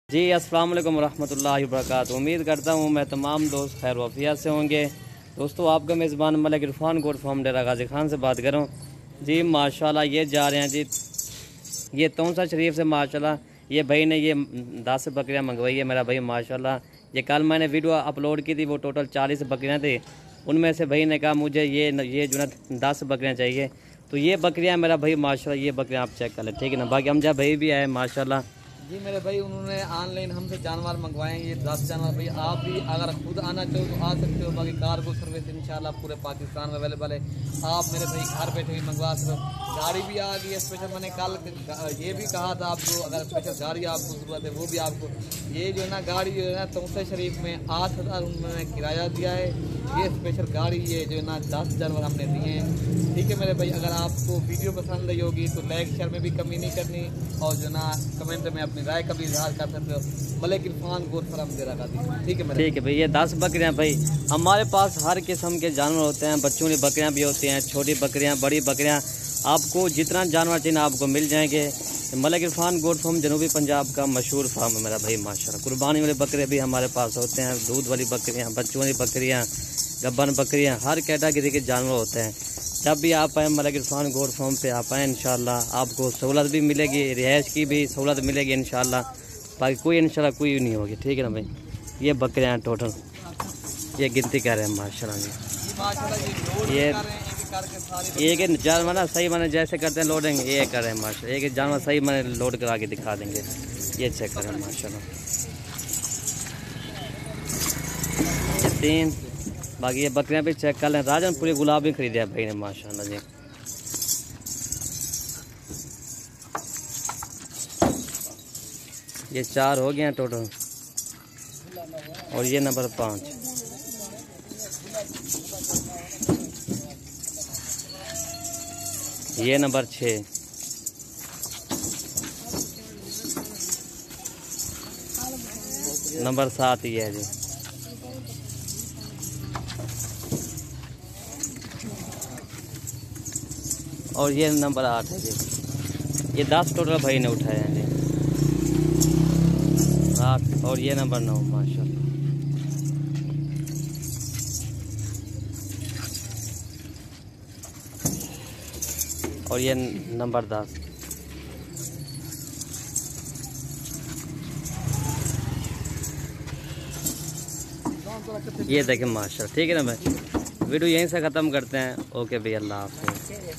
जी अस्सलाम वालेकुम रहमतुल्लाहि व बरकातहू। उम्मीद करता हूँ मैं तमाम दोस्त खैर वफ़ियत से होंगे। दोस्तों आपका मेज़बान मलिक इरफान गोट फार्म डेरा गाजी खान से बात कर रहा हूँ। जी माशाल्लाह ये जा रहे हैं जी, ये तौसा शरीफ से माशाल्लाह ये भाई ने ये 10 बकरियाँ मंगवाई है मेरा भाई माशाल्लाह। ये कल मैंने वीडियो अपलोड की थी, वो टोटल 40 बकरियाँ थी। उनमें से भाई ने कहा मुझे ये जो ना 10 बकरियाँ चाहिए, तो ये बकरियाँ मेरा भाई माशाल्लाह ये बकरियाँ आप चेक कर लें, ठीक है ना। बाकी हम जब भाई भी आए माशाल्लाह। जी मेरे भाई उन्होंने ऑनलाइन हमसे जानवर मंगवाए हैं, ये 10 जानवर। भाई आप भी अगर खुद आना चाहो तो आ सकते हो। बाकी कार्गो सर्विस इंशाल्लाह पूरे पाकिस्तान में अवेलेबल है। आप मेरे भाई घर बैठे भी मंगवा सकते हो। गाड़ी भी आ गई है स्पेशल। मैंने कल ये भी कहा था आपको, अगर स्पेशल गाड़ी आपको ज़रूरत है वो भी आपको, ये जो है ना गाड़ी जो है ना तौसा शरीफ में 8,000 उन्होंने किराया दिया है। ये स्पेशल गाड़ी ये जो है ना 10 जानवर हमने दिए हैं, ठीक है मेरे भाई। अगर आपको वीडियो पसंद आई होगी तो लाइक शेयर में भी कमी नहीं करनी, और जो ना कमेंट में अपनी राय का भी इजहार कर सकते हो। मलिक इरफान गोट फार्म डेरा गाजी, ठीक है मेरे। ठीक है भाई, ये 10 बकरियाँ भाई हमारे पास हर किस्म के जानवर होते हैं। बच्चों की बकरियाँ भी होती हैं, छोटी बकरियाँ, बड़ी बकरियाँ, आपको जितना जानवर चाहिए आपको मिल जाएंगे। मलिक इरफान गोट फार्म जनूबी पंजाब का मशहूर फार्म है मेरा भाई माशाल्लाह। कुर्बानी वाले बकरे भी हमारे पास होते हैं, दूध वाली बकरियाँ, बच्चों वाली बकरियाँ, गब्बन बकरियाँ, हर कैटेगरी के जानवर होते हैं। जब भी आप आए मलिक इरफान गोट फार्म पे आप आएँ इंशाल्लाह आपको सहूलत भी मिलेगी, रिहाइश की भी सहूलत मिलेगी इंशाल्लाह। बाकी कोई इंशाल्लाह कोई नहीं होगी, ठीक है ना भाई। ये बकरियाँ हैं टोटल, ये गिनती कर रहे हैं माशाल्लाह जी। ये एक जानवर ना सही मैंने जैसे करते हैं लोडिंग, ये कर रहे हैं माशाल्लाह। एक जानवर सही मैंने लोड करा के दिखा देंगे, ये चेक करें माशाल्लाह। ये 3, बाकी ये बकरियां भी चेक कर लें। राजनपुरी गुलाब भी खरीदे भाई ने माशाल्लाह जी। ये 4 हो गए हैं टोटल, और ये नंबर 5, ये नंबर 6, नंबर 7 ये है जी, और ये नंबर 8 है जी। ये 10 टोटल भाई ने उठाए हैं जी, 8, और ये नंबर 9 माशाल्लाह। और ये नंबर 10। ये देखें माशाल्लाह, ठीक है ना भाई। वीडियो यहीं से ख़त्म करते हैं। ओके भाई, अल्लाह हाफ़िज़।